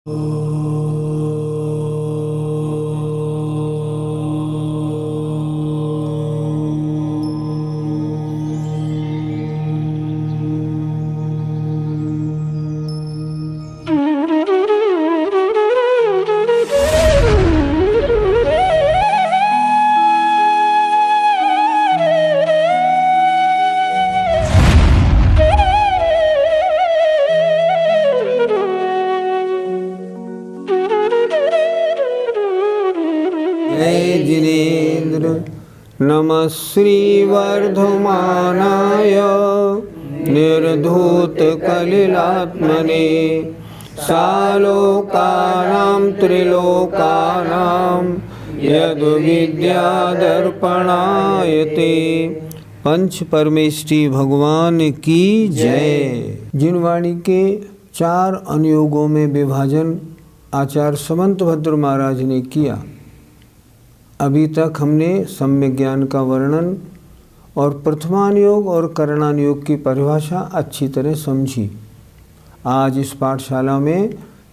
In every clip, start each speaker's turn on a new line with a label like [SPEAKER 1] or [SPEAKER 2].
[SPEAKER 1] जय जिनेन्द्र नमः श्रीवर्धमानाय निर्धूतकलिलात्मने सालोकानां त्रिलोकानां यद्विद्यादर्पणायते। पंच परमेष्टि भगवान की जय। जिन वाणी के 4 अनुयोगों में विभाजन आचार्य समंतभद्र महाराज ने किया, अभी तक हमने सम्यक ज्ञान का वर्णन और प्रथमानुयोग और करणानुयोग की परिभाषा अच्छी तरह समझी। आज इस पाठशाला में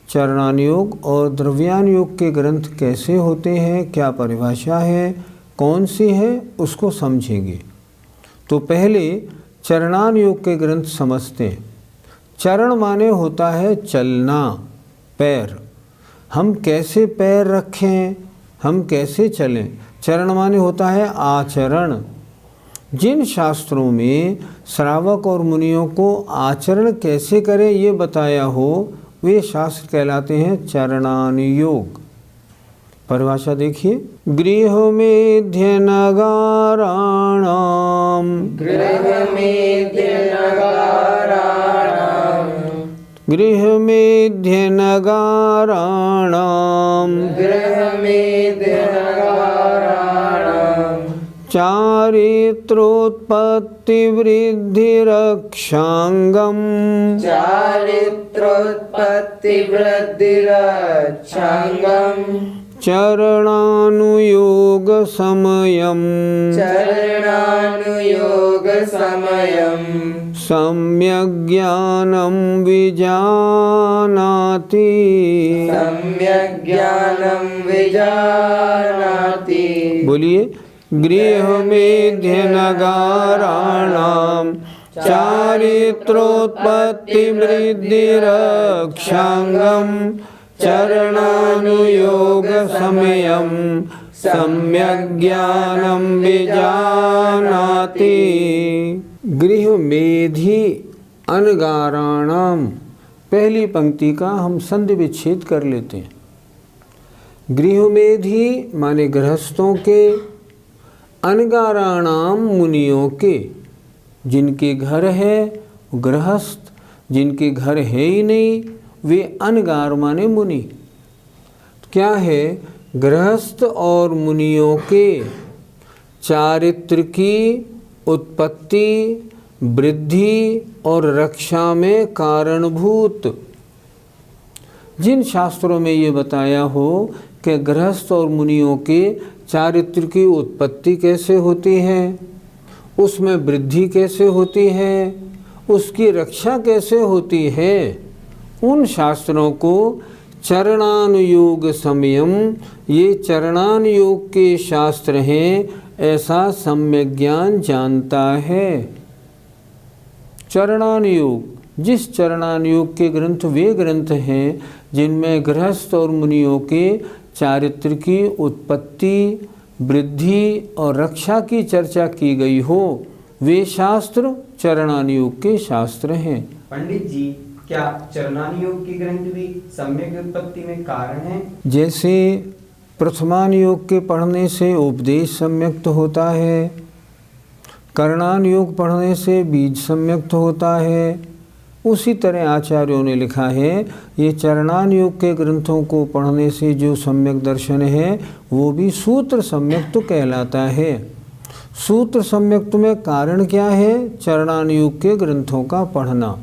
[SPEAKER 1] चरणानुयोग और द्रव्यानुयोग के ग्रंथ कैसे होते हैं, क्या परिभाषा है, कौन सी है, उसको समझेंगे। तो पहले चरणानुयोग के ग्रंथ समझते हैं। चरण माने होता है चलना, पैर। हम कैसे पैर रखें, हम कैसे चलें। चरण माने होता है आचरण। जिन शास्त्रों में श्रावक और मुनियों को आचरण कैसे करें ये बताया हो, वे शास्त्र कहलाते हैं चरणानुयोग। परिभाषा देखिए। गृह मेध्य नगाराणाम,
[SPEAKER 2] गृह मेध्य नगाराणाम,
[SPEAKER 1] गृह मेध्य नगाराणाम,
[SPEAKER 2] गृह मेध्य नगाराणाम,
[SPEAKER 1] चारित्रोत्पत्ति वृद्धिरक्षांगम,
[SPEAKER 2] चारित्रोत्पत्ति वृद्धिरक्षांगम,
[SPEAKER 1] चरणानुयोग समयम,
[SPEAKER 2] चरणानुयोग समयम,
[SPEAKER 1] सम्यक् ज्ञानं विजानाति,
[SPEAKER 2] सम्यक् ज्ञानं विजानाति।
[SPEAKER 1] बोलिए। गृह मेध्य नगाराणाम चारित्रोत्पत्ति वृद्धिरक्षांगम, चरणानुयोग समयम, सम्यक् ज्ञानं विजानाति। गृह मेधि अनगाराणाम, पहली पंक्ति का हम संधि विच्छेद कर लेते हैं। गृह मेधि माने गृहस्थों के, अनगाराणाम मुनियों के, जिनके घर है गृहस्थ, जिनके घर है ही नहीं वे अनगार माने मुनि। क्या है? गृहस्थ और मुनियों के चारित्र की उत्पत्ति, वृद्धि और रक्षा में कारणभूत। जिन शास्त्रों में ये बताया हो कि गृहस्थ और मुनियों के चारित्र की उत्पत्ति कैसे होती है, उसमें वृद्धि कैसे होती है, उसकी रक्षा कैसे होती है, उन शास्त्रों को चरणानुयोग समयम, ये चरणानुयोग के शास्त्र हैं, ऐसा सम्यक ज्ञान जानता है। चरणानुयोग, जिस चरणानुयोग के ग्रंथ वे ग्रंथ हैं जिनमें गृहस्थ और मुनियों के चारित्र की उत्पत्ति, वृद्धि और रक्षा की चर्चा की गई हो, वे शास्त्र चरणानुयोग के शास्त्र हैं।
[SPEAKER 3] पंडित जी, क्या चरणानुयोग के ग्रंथ भी सम्यक उत्पत्ति में कारण हैं?
[SPEAKER 1] जैसे प्रथमानुयोग के पढ़ने से उपदेश सम्यक्त होता है, करणानुयोग पढ़ने से बीज सम्यक्त होता है, उसी तरह आचार्यों ने लिखा है ये चरणानुयोग के ग्रंथों को पढ़ने से जो सम्यक दर्शन है वो भी सूत्र सम्यक्त कहलाता है। सूत्र सम्यक्त में कारण क्या है? चरणानुयोग के ग्रंथों का पढ़ना।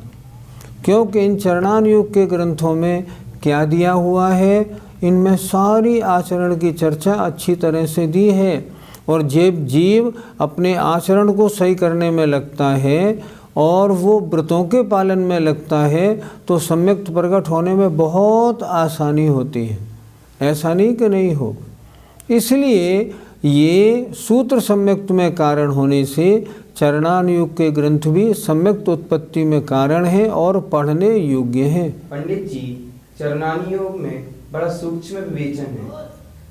[SPEAKER 1] क्योंकि इन चरणानुयोग के ग्रंथों में क्या दिया हुआ है, इनमें सारी आचरण की चर्चा अच्छी तरह से दी है। और जब जीव अपने आचरण को सही करने में लगता है और वो व्रतों के पालन में लगता है तो सम्यक प्रकट होने में बहुत आसानी होती है। ऐसा नहीं कि नहीं हो। इसलिए ये सूत्र सम्यक्त में कारण होने से चरणानुयोग के ग्रंथ भी सम्यक्त उत्पत्ति में कारण है और पढ़ने योग्य हैं।
[SPEAKER 3] पंडित जी, चरणानुयोग में बड़ा सूक्ष्म विवेचन है।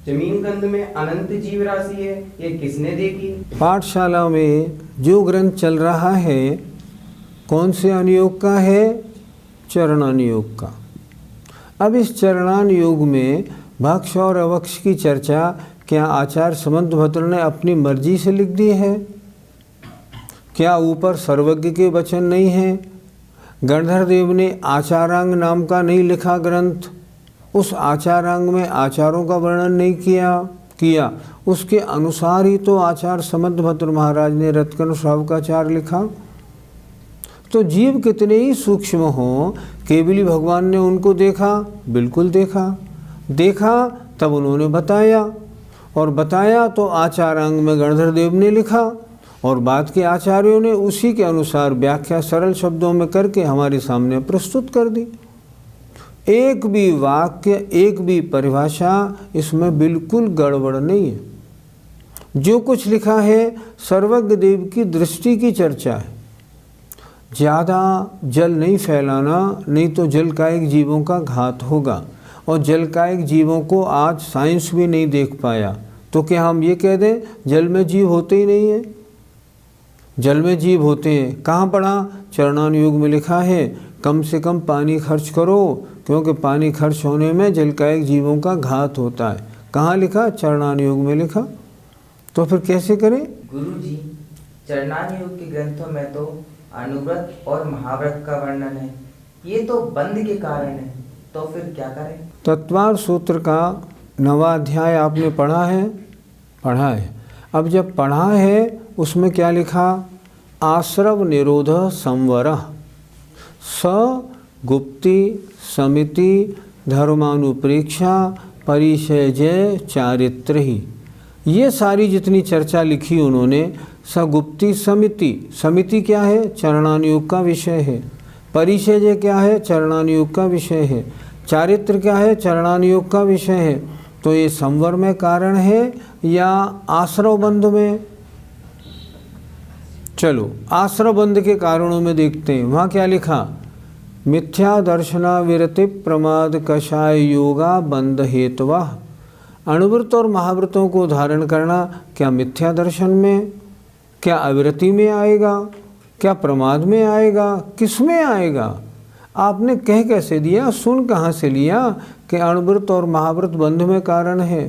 [SPEAKER 3] जमीन कंद में अनंत जीव राशि है, ये किसने देखी?
[SPEAKER 1] पाठशाला में जो ग्रंथ चल रहा है कौन से अनुयोग का है? चरणानुयोग का। अब इस चरणानुयोग में भक्ष और अवक्ष की चर्चा क्या आचार्य समंतभद्र ने अपनी मर्जी से लिख दी है? क्या ऊपर सर्वज्ञ के वचन नहीं हैं? गणधर देव ने आचारांग नाम का नहीं लिखा ग्रंथ, उस आचारांग में आचारों का वर्णन नहीं किया उसके अनुसार ही तो आचार्य समंतभद्र महाराज ने रत्कन श्रावकाचार लिखा। तो जीव कितने ही सूक्ष्म हों, केवली भगवान ने उनको देखा? बिल्कुल देखा तब उन्होंने बताया, और बताया तो आचारांग में गणधर देव ने लिखा और बाद के आचार्यों ने उसी के अनुसार व्याख्या सरल शब्दों में करके हमारे सामने प्रस्तुत कर दी। एक भी वाक्य, एक भी परिभाषा इसमें बिल्कुल गड़बड़ नहीं है। जो कुछ लिखा है सर्वज्ञ देव की दृष्टि की चर्चा है। ज़्यादा जल नहीं फैलाना, नहीं तो जलकायिक जीवों का घात होगा। और जलकायिक जीवों को आज साइंस भी नहीं देख पाया, तो क्या हम ये कह दें जल में जीव होते ही नहीं है? जल में जीव होते हैं। कहाँ पढ़ा? चरणानुयोग में लिखा है कम से कम पानी खर्च करो, क्योंकि पानी खर्च होने में जलकायिक जीवों का घात होता है। कहाँ लिखा? चरणानुयोग में लिखा। तो फिर कैसे करें?
[SPEAKER 2] गुरुजी, चरणानुयोग के ग्रंथों में तो अनुव्रत और महाव्रत का वर्णन है, ये तो बंद के कारण है, तो फिर क्या करें?
[SPEAKER 1] तत्वार सूत्र का 9वां अध्याय आपने पढ़ा है। अब जब पढ़ा है उसमें क्या लिखा? आश्रव निरोध संवर स गुप्ति समिति धर्मानुप्रेक्षा परिचय जय चारित्र ही। ये सारी जितनी चर्चा लिखी उन्होंने, सगुप्ति समिति क्या है? चरणानुयोग का विषय है। परिचय जय क्या है? चरणानुयोग का विषय है। चारित्र क्या है? चरणानुयोग का विषय है। तो ये संवर में कारण है या आश्रव बंध में? चलो आश्रव बंध के कारणों में देखते हैं। वहाँ क्या लिखा? मिथ्या दर्शना विरति प्रमाद कषाय योगा बंध हेतवा। अणुव्रत और महाव्रतों को धारण करना क्या मिथ्या दर्शन में, क्या अविरति में आएगा, क्या प्रमाद में आएगा, किस में आएगा? आपने कह कैसे दिया, सुन कहाँ से लिया कि अणुव्रत और महाव्रत बंध में कारण है?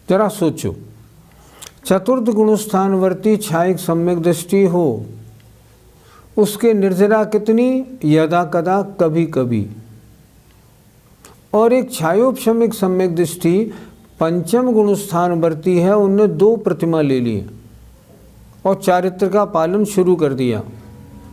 [SPEAKER 1] जरा सोचो। चतुर्थ गुणस्थानवर्ती छायक सम्यक दृष्टि हो, उसके निर्जरा कितनी? यदा कदा कभी कभी। और एक छायोपशमिक सम्यक दृष्टि पंचम गुणस्थानवर्ती है, उनने 2 प्रतिमा ले ली और चारित्र का पालन शुरू कर दिया।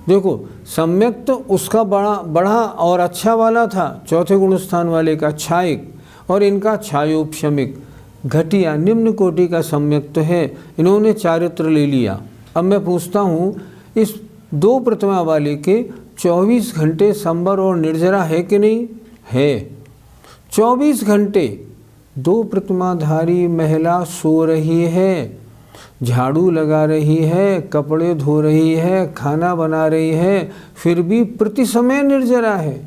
[SPEAKER 1] देखो सम्यक तो उसका बड़ा और अच्छा वाला था, चौथे गुणस्थान वाले का छायक, और इनका छायोपशमिक घटिया निम्न कोटि का सम्यक तो है, इन्होंने चारित्र ले लिया। अब मैं पूछता हूँ, इस 2 प्रतिमा वाले के 24 घंटे संवर और निर्जरा है कि नहीं है? 24 घंटे 2 प्रतिमाधारी महिला सो रही है, झाड़ू लगा रही है, कपड़े धो रही है, खाना बना रही है, फिर भी प्रति समय निर्जरा है।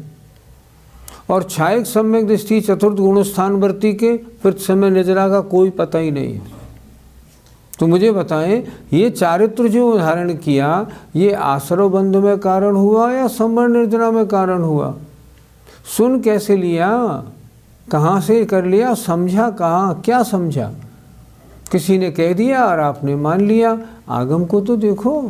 [SPEAKER 1] और छायक सम्यक दृष्टि चतुर्थ गुणस्थानवर्ती के प्रति समय निर्जरा का कोई पता ही नहीं है। तो मुझे बताएं, ये चारित्र जो उदाहरण किया, ये आश्रव बंध में कारण हुआ या संवर निर्जरा में कारण हुआ? सुन कैसे लिया, कहाँ से कर लिया, समझा कहाँ, क्या समझा? किसी ने कह दिया और आपने मान लिया। आगम को तो देखो।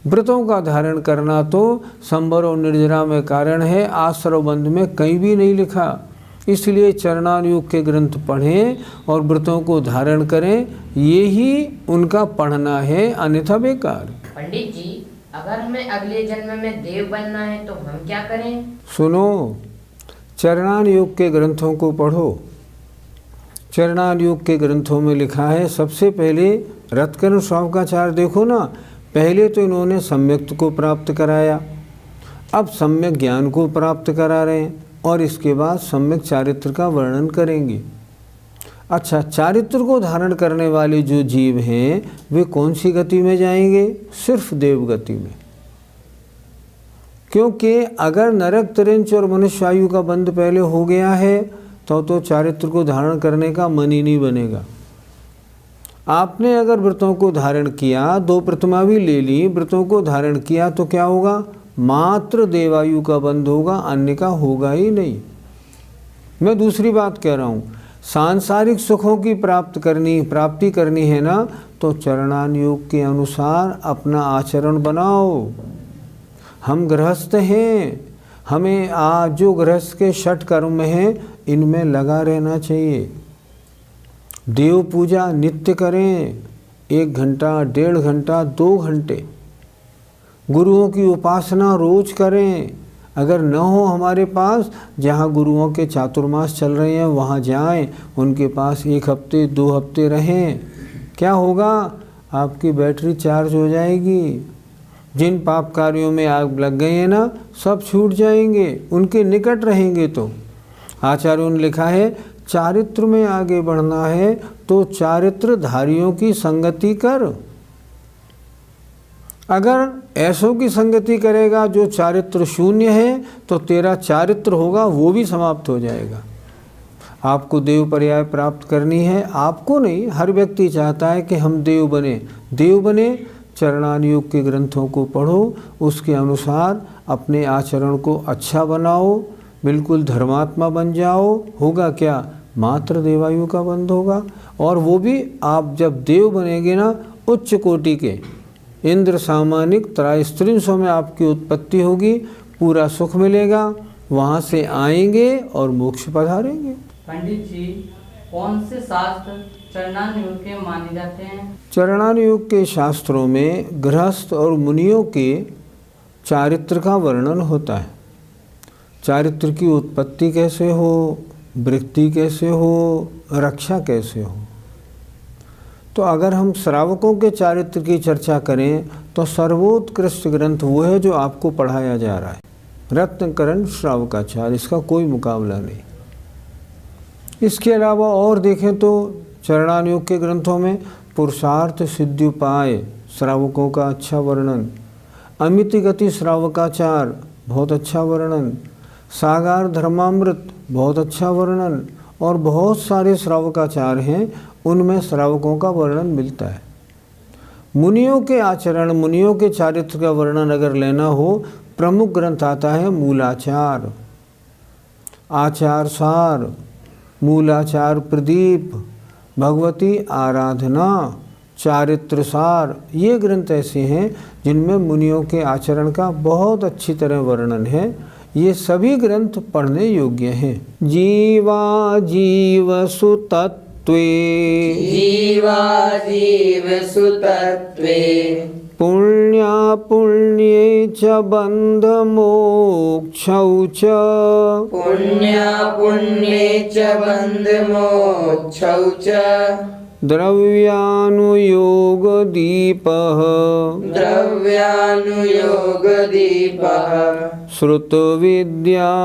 [SPEAKER 1] व्रतों का धारण करना तो संवर और निर्जरा में कारण है, आश्रव बंध में कहीं भी नहीं लिखा। इसलिए चरणानुयोग के ग्रंथ पढ़ें और व्रतों को धारण करें, ये ही उनका पढ़ना है, अन्यथा बेकार।
[SPEAKER 4] पंडित जी, अगर हमें अगले जन्म में देव बनना है तो हम क्या करें?
[SPEAKER 1] सुनो, चरणानुयोग के ग्रंथों को पढ़ो। चरणानुयोग के ग्रंथों में लिखा है, सबसे पहले रत्कन श्रावकाचार देखो ना, पहले तो इन्होंने सम्यक्त को प्राप्त कराया, अब सम्यक ज्ञान को प्राप्त करा रहे हैं और इसके बाद सम्यक चारित्र का वर्णन करेंगे। अच्छा, चारित्र को धारण करने वाले जो जीव हैं वे कौन सी गति में जाएंगे? सिर्फ देव गति में। क्योंकि अगर नरक, तिरंच और मनुष्य आयु का बंध पहले हो गया है तो चारित्र को धारण करने का मन ही नहीं बनेगा। आपने अगर व्रतों को धारण किया, 2 प्रतिमा भी ले ली, व्रतों को धारण किया तो क्या होगा? मात्र देवायु का बंध होगा, अन्य का होगा ही नहीं। मैं दूसरी बात कह रहा हूँ, सांसारिक सुखों की प्राप्ति करनी है ना, तो चरणान योग के अनुसार अपना आचरण बनाओ। हम गृहस्थ हैं, हमें आज जो गृहस्थ के 6 कर्म हैं इनमें लगा रहना चाहिए। देव पूजा नित्य करें, 1 घंटा, 1.5 घंटा, 2 घंटे। गुरुओं की उपासना रोज करें। अगर न हो हमारे पास, जहाँ गुरुओं के चातुर्मास चल रहे हैं वहाँ जाएं, उनके पास 1 हफ्ते 2 हफ्ते रहें। क्या होगा? आपकी बैटरी चार्ज हो जाएगी। जिन पाप कार्यों में आग लग गए हैं ना, सब छूट जाएंगे, उनके निकट रहेंगे। तो आचार्यों ने लिखा है, चारित्र में आगे बढ़ना है तो चारित्रधारियों की संगति कर। अगर ऐसों की संगति करेगा जो चारित्र शून्य है तो तेरा चारित्र होगा वो भी समाप्त हो जाएगा। आपको देव पर्याय प्राप्त करनी है, आपको नहीं, हर व्यक्ति चाहता है कि हम देव बने। चरणान योग के ग्रंथों को पढ़ो, उसके अनुसार अपने आचरण को अच्छा बनाओ, बिल्कुल धर्मात्मा बन जाओ। होगा क्या? मात्र देवायु का बंध होगा। और वो भी आप जब देव बनेंगे ना, उच्च कोटि के इंद्र सामानिक त्रैस्त्रिंशों में आपकी उत्पत्ति होगी, पूरा सुख मिलेगा, वहाँ से आएंगे और मोक्ष पधारेंगे।
[SPEAKER 5] पंडित जी, कौन से शास्त्र चरणान योग के माने जाते हैं?
[SPEAKER 1] चरणान योग के शास्त्रों में गृहस्थ और मुनियों के चारित्र का वर्णन होता है। चारित्र की उत्पत्ति कैसे हो, वृत्ति कैसे हो, रक्षा कैसे हो। तो अगर हम श्रावकों के चारित्र की चर्चा करें तो सर्वोत्कृष्ट ग्रंथ वो है जो आपको पढ़ाया जा रहा है, रत्नकरण श्रावकाचार्य, इसका कोई मुकाबला नहीं। इसके अलावा और देखें तो चरणान योग के ग्रंथों में पुरुषार्थ सिद्ध्युपाय श्रावकों का अच्छा वर्णन, अमिति गति श्रावकाचार बहुत अच्छा वर्णन, सागार धर्मामृत बहुत अच्छा वर्णन, और बहुत सारे श्रावकाचार हैं, उनमें श्रावकों का वर्णन मिलता है। मुनियों के आचरण, मुनियों के चारित्र का वर्णन अगर लेना हो, प्रमुख ग्रंथ आता है मूलाचार, आचार सार, मूलाचार प्रदीप, भगवती आराधना, चारित्र सार। ये ग्रंथ ऐसे हैं जिनमें मुनियों के आचरण का बहुत अच्छी तरह वर्णन है। ये सभी ग्रंथ पढ़ने योग्य हैं। जीवा जीव सुतत्वे,
[SPEAKER 2] जीवा जीव सुतत्वे,
[SPEAKER 1] पुण्या पुण्ये च बंध मोक्षौ च,
[SPEAKER 2] पुण्या पुण्ये च बंध मोक्षौ च,
[SPEAKER 1] द्रव्यानुयोग दीपः,
[SPEAKER 2] द्रव्यानुयोग दीपः,
[SPEAKER 1] श्रुत विद्यालोकमातनुते,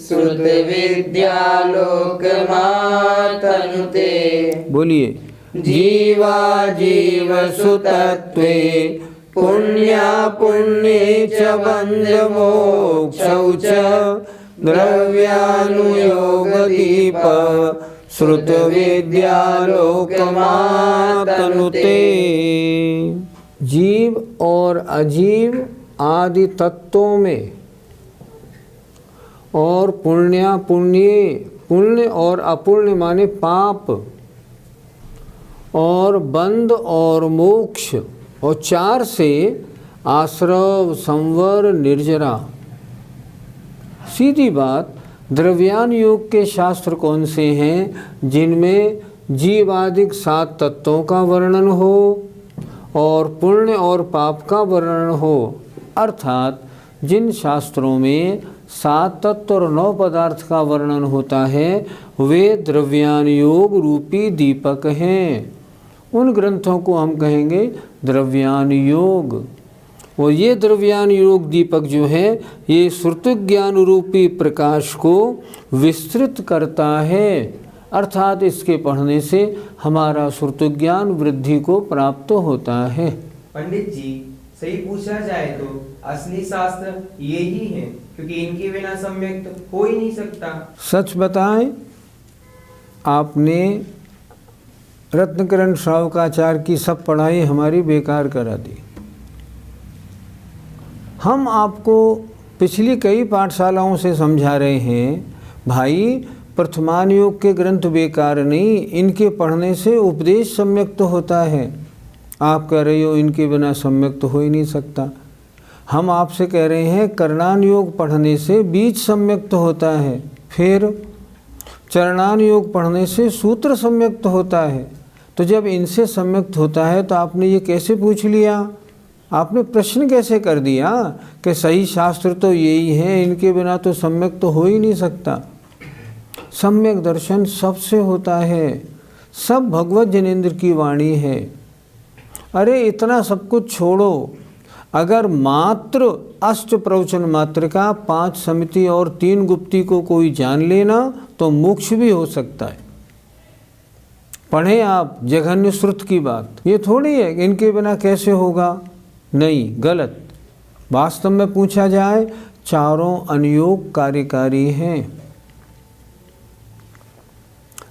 [SPEAKER 2] श्रुत विद्यालोकमातनुते।
[SPEAKER 1] बोलिए,
[SPEAKER 2] जीवा जीव सुतत्वे, पुण्या पुण्ये च बंध मोक्षौ च, द्रव्यानुयोग दीप, श्रुत विद्यालोकमातनुते।
[SPEAKER 1] जीव और अजीव आदि तत्वों में, और पुण्या पुण्य, पुण्य और अपुण्य माने पाप, और बंध और मोक्ष, और 4 से आश्रव, संवर, निर्जरा। सीधी बात, द्रव्यान योग के शास्त्र कौन से हैं जिनमें जीवादिक 7 तत्वों का वर्णन हो और पुण्य और पाप का वर्णन हो। अर्थात जिन शास्त्रों में 7 तत्व और 9 पदार्थ का वर्णन होता है वे द्रव्यान योग रूपी दीपक हैं। उन ग्रंथों को हम कहेंगे द्रव्यान योग। और ये द्रव्यान योग दीपक जो है ये श्रुति ज्ञान रूपी प्रकाश को विस्तृत करता है, अर्थात इसके पढ़ने से हमारा श्रुति ज्ञान वृद्धि को प्राप्त होता है।
[SPEAKER 3] पंडित जी, सही पूछा जाए तो असली शास्त्र ये ही है, क्योंकि इनके बिना सम्यक हो ही नहीं सकता।
[SPEAKER 1] सच बताएं, आपने रत्नकरण श्रावकाचार्य की सब पढ़ाई हमारी बेकार करा दी। हम आपको पिछली कई पाठशालाओं से समझा रहे हैं, भाई प्रथमान योग के ग्रंथ बेकार नहीं, इनके पढ़ने से उपदेश सम्यक तो होता है। आप कह रहे हो इनके बिना सम्यक तो हो ही नहीं सकता। हम आपसे कह रहे हैं करणान योग पढ़ने से बीज सम्यक तो होता है, फिर चरणान योग पढ़ने से सूत्र सम्यक तो होता है। तो जब इनसे सम्यक होता है तो आपने ये कैसे पूछ लिया, आपने प्रश्न कैसे कर दिया कि सही शास्त्र तो यही है, इनके बिना तो सम्यक तो हो ही नहीं सकता। सम्यक दर्शन सबसे होता है, सब भगवत जनेन्द्र की वाणी है। अरे इतना सब कुछ छोड़ो, अगर मात्र अष्ट प्रवचन मात्र का 5 समिति और 3 गुप्ती को कोई जान लेना तो मोक्ष भी हो सकता है। पढ़ें आप जघन्य श्रुत की बात, ये थोड़ी है कि इनके बिना कैसे होगा, नहीं, गलत। वास्तव में पूछा जाए चारों अनुयोग कार्यकारी हैं।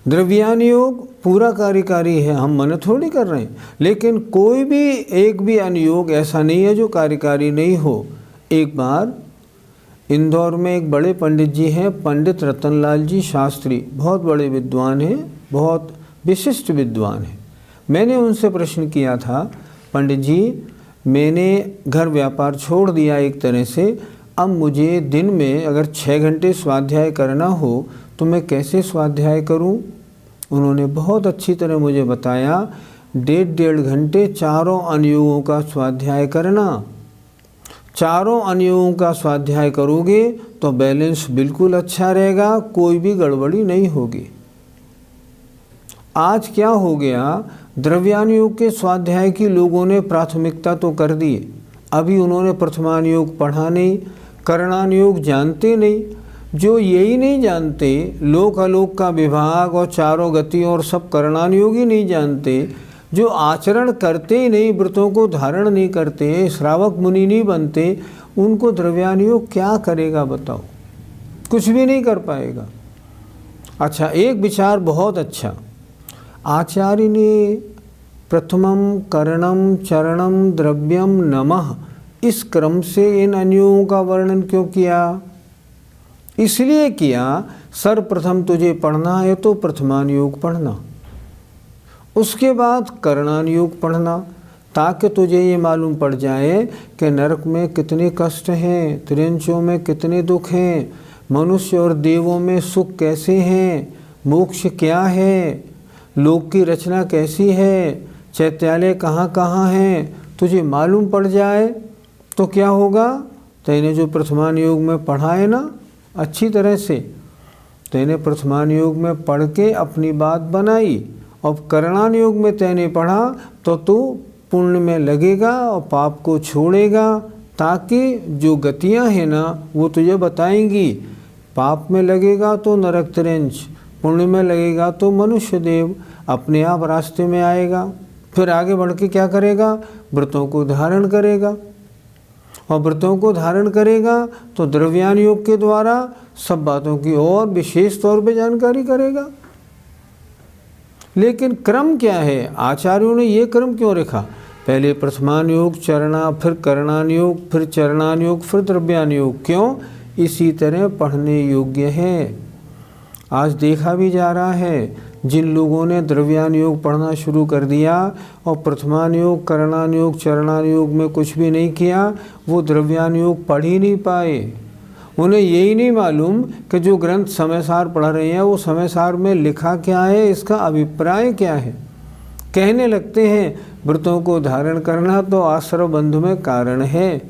[SPEAKER 1] द्रव्यान योग पूरा कार्यकारी है, हम मना थोड़ी कर रहे हैं, लेकिन कोई भी एक भी अनुयोग ऐसा नहीं है जो कार्यकारी नहीं हो। एक बार इंदौर में एक बड़े पंडित जी हैं, पंडित रतनलाल जी शास्त्री, बहुत बड़े विद्वान हैं, बहुत विशिष्ट विद्वान हैं। मैंने उनसे प्रश्न किया था, पंडित जी मैंने घर व्यापार छोड़ दिया एक तरह से, अब मुझे दिन में अगर 6 घंटे स्वाध्याय करना हो तो मैं कैसे स्वाध्याय करूं? उन्होंने बहुत अच्छी तरह मुझे बताया, 1.5 घंटे चारों अनुयोगों का स्वाध्याय करना। चारों अनुयोगों का स्वाध्याय करोगे तो बैलेंस बिल्कुल अच्छा रहेगा, कोई भी गड़बड़ी नहीं होगी। आज क्या हो गया, द्रव्यान योग के स्वाध्याय की लोगों ने प्राथमिकता तो कर दी, अभी उन्होंने प्रथमान योग पढ़ा नहीं, करणान योग जानते नहीं। जो यही नहीं जानते, लोक अलोक का विभाग और चारों गति और सब करणान योग ही नहीं जानते, जो आचरण करते ही नहीं, व्रतों को धारण नहीं करते, श्रावक मुनि नहीं बनते, उनको द्रव्यान योग क्या करेगा बताओ? कुछ भी नहीं कर पाएगा। अच्छा, एक विचार बहुत अच्छा, आचार्य ने प्रथमम करणम चरणम द्रव्यम नमः इस क्रम से इन अनुयोगों का वर्णन क्यों किया? इसलिए किया, सर्वप्रथम तुझे पढ़ना है तो प्रथमान योग पढ़ना, उसके बाद करणान योग पढ़ना, ताकि तुझे ये मालूम पड़ जाए कि नरक में कितने कष्ट हैं, त्रियंचों में कितने दुख हैं, मनुष्य और देवों में सुख कैसे हैं, मोक्ष क्या है, लोक की रचना कैसी है, चैत्यालय कहाँ कहाँ हैं, तुझे मालूम पड़ जाए तो क्या होगा? तैने जो प्रथमान योग में पढ़ा है ना अच्छी तरह से, तैने प्रथमान योग में पढ़ के अपनी बात बनाई, और करणान योग में तैने पढ़ा तो तू पुण्य में लगेगा और पाप को छोड़ेगा, ताकि जो गतियां हैं ना वो तुझे बताएंगी। पाप में लगेगा तो नरक त्रियंच, पुण्य में लगेगा तो मनुष्य देव, अपने आप रास्ते में आएगा। फिर आगे बढ़ के क्या करेगा? व्रतों को धारण करेगा, और व्रतों को धारण करेगा तो द्रव्यान योग के द्वारा सब बातों की और विशेष तौर पे जानकारी करेगा। लेकिन क्रम क्या है? आचार्यों ने ये क्रम क्यों रखा? पहले प्रथमान योग चरणा, फिर करणान योग, फिर चरणान योग, फिर द्रव्यान योग। क्यों? इसी तरह पढ़ने योग्य है। आज देखा भी जा रहा है, जिन लोगों ने द्रव्यान योग पढ़ना शुरू कर दिया और प्रथमान योग, करणान योग, चरणान योग में कुछ भी नहीं किया, वो द्रव्यान योग पढ़ ही नहीं पाए। उन्हें यही नहीं मालूम कि जो ग्रंथ समय सार पढ़ रहे हैं वो समय सार में लिखा क्या है, इसका अभिप्राय क्या है। कहने लगते हैं व्रतों को धारण करना तो आश्रय बंधु में कारण है।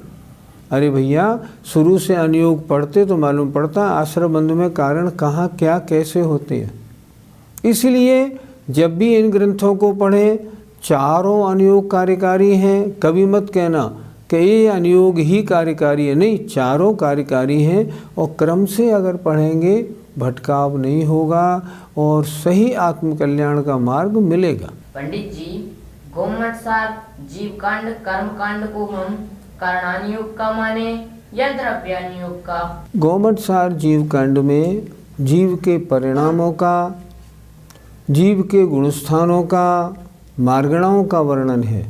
[SPEAKER 1] अरे भैया, शुरू से अनुयोग पढ़ते तो मालूम पड़ता आश्रय बंधु में कारण कहाँ क्या कैसे होते हैं। इसलिए जब भी इन ग्रंथों को पढ़ें, चारों अनुयोग कार्यकारी हैं। कभी मत कहना कि ये अनुयोग ही कार्यकारी है, नहीं, चारों कार्यकारी हैं। और क्रम से अगर पढ़ेंगे भटकाव नहीं होगा और सही आत्मकल्याण का मार्ग मिलेगा।
[SPEAKER 4] पंडित जी, गोमठ सार, जीव कांड, कर्म कांड को हम करणानुयोग का माने या द्रव्यानुयोग का?
[SPEAKER 1] गोमठ सार जीव कांड में जीव के परिणामों का, जीव के गुणस्थानों का, मार्गणाओं का वर्णन है।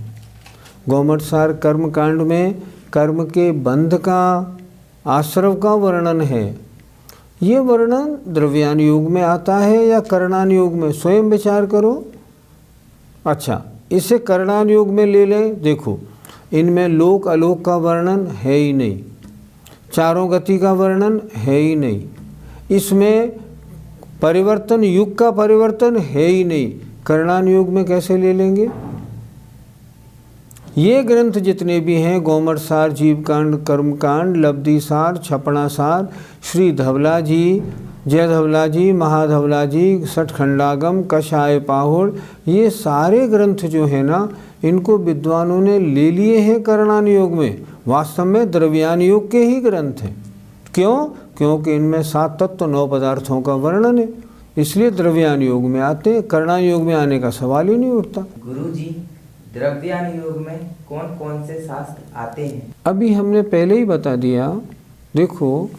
[SPEAKER 1] गोमठ सार कर्म कांड में कर्म के बंध का, आश्रव का वर्णन है। ये वर्णन द्रव्यानुयोग में आता है या करणानुयोग में, स्वयं विचार करो। अच्छा, इसे करणानुयोग में ले लें। देखो, इनमें लोक अलोक का वर्णन है ही नहीं, चारों गति का वर्णन है ही नहीं, इसमें परिवर्तन युग का परिवर्तन है ही नहीं। करणानुयोग में कैसे ले लेंगे? ये ग्रंथ जितने भी हैं, गोमठ सार, जीव कांड, कर्म कांड, लब्धि सार, छपड़ा सार, श्री धवला जी, जय धवला जी, महाधवला जी, सठखंडागम, कषाय पाहुड़, ये सारे ग्रंथ जो है ना, इनको विद्वानों ने ले लिए हैं करणानुयोग में। वास्तव में द्रव्यानुयोग के ही ग्रंथ हैं। क्यों? क्योंकि इनमें 7 तत्व 9 पदार्थों का वर्णन है, इसलिए द्रव्यानुयोग में आते हैं। करणानुयोग में आने का सवाल ही नहीं उठता।
[SPEAKER 2] गुरुजी, द्रव्यानुयोग में कौन कौन से शास्त्र आते हैं?
[SPEAKER 1] अभी हमने पहले ही बता दिया। देखो,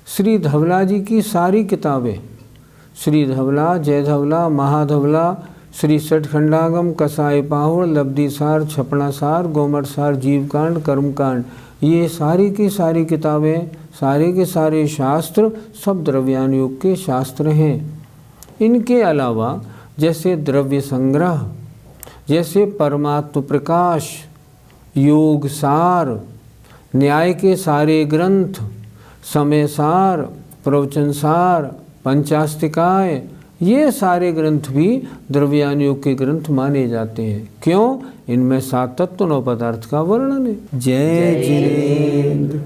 [SPEAKER 1] श्री धवला जी की सारी किताबें, श्री धवला, जय धवला, महाधवला, श्री सठखंडागम, कसाई पाहुड़, लब्धि सार, छपड़ा सार, गोमठ सार, जीव कांड, कर्म कांड, ये सारी की सारी किताबें, सारे के सारे शास्त्र सब द्रव्यानुयोग के शास्त्र हैं। इनके अलावा जैसे द्रव्य संग्रह, जैसे परमात्म प्रकाश, योग सार, न्याय के सारे ग्रंथ, समय सार, प्रवचन सार, पंचास्तिकाय, ये सारे ग्रंथ भी द्रव्यानुयोग के ग्रंथ माने जाते हैं। क्यों? इनमें 7 तत्व 9 पदार्थ का वर्णन है। जय जिनेन्द्र।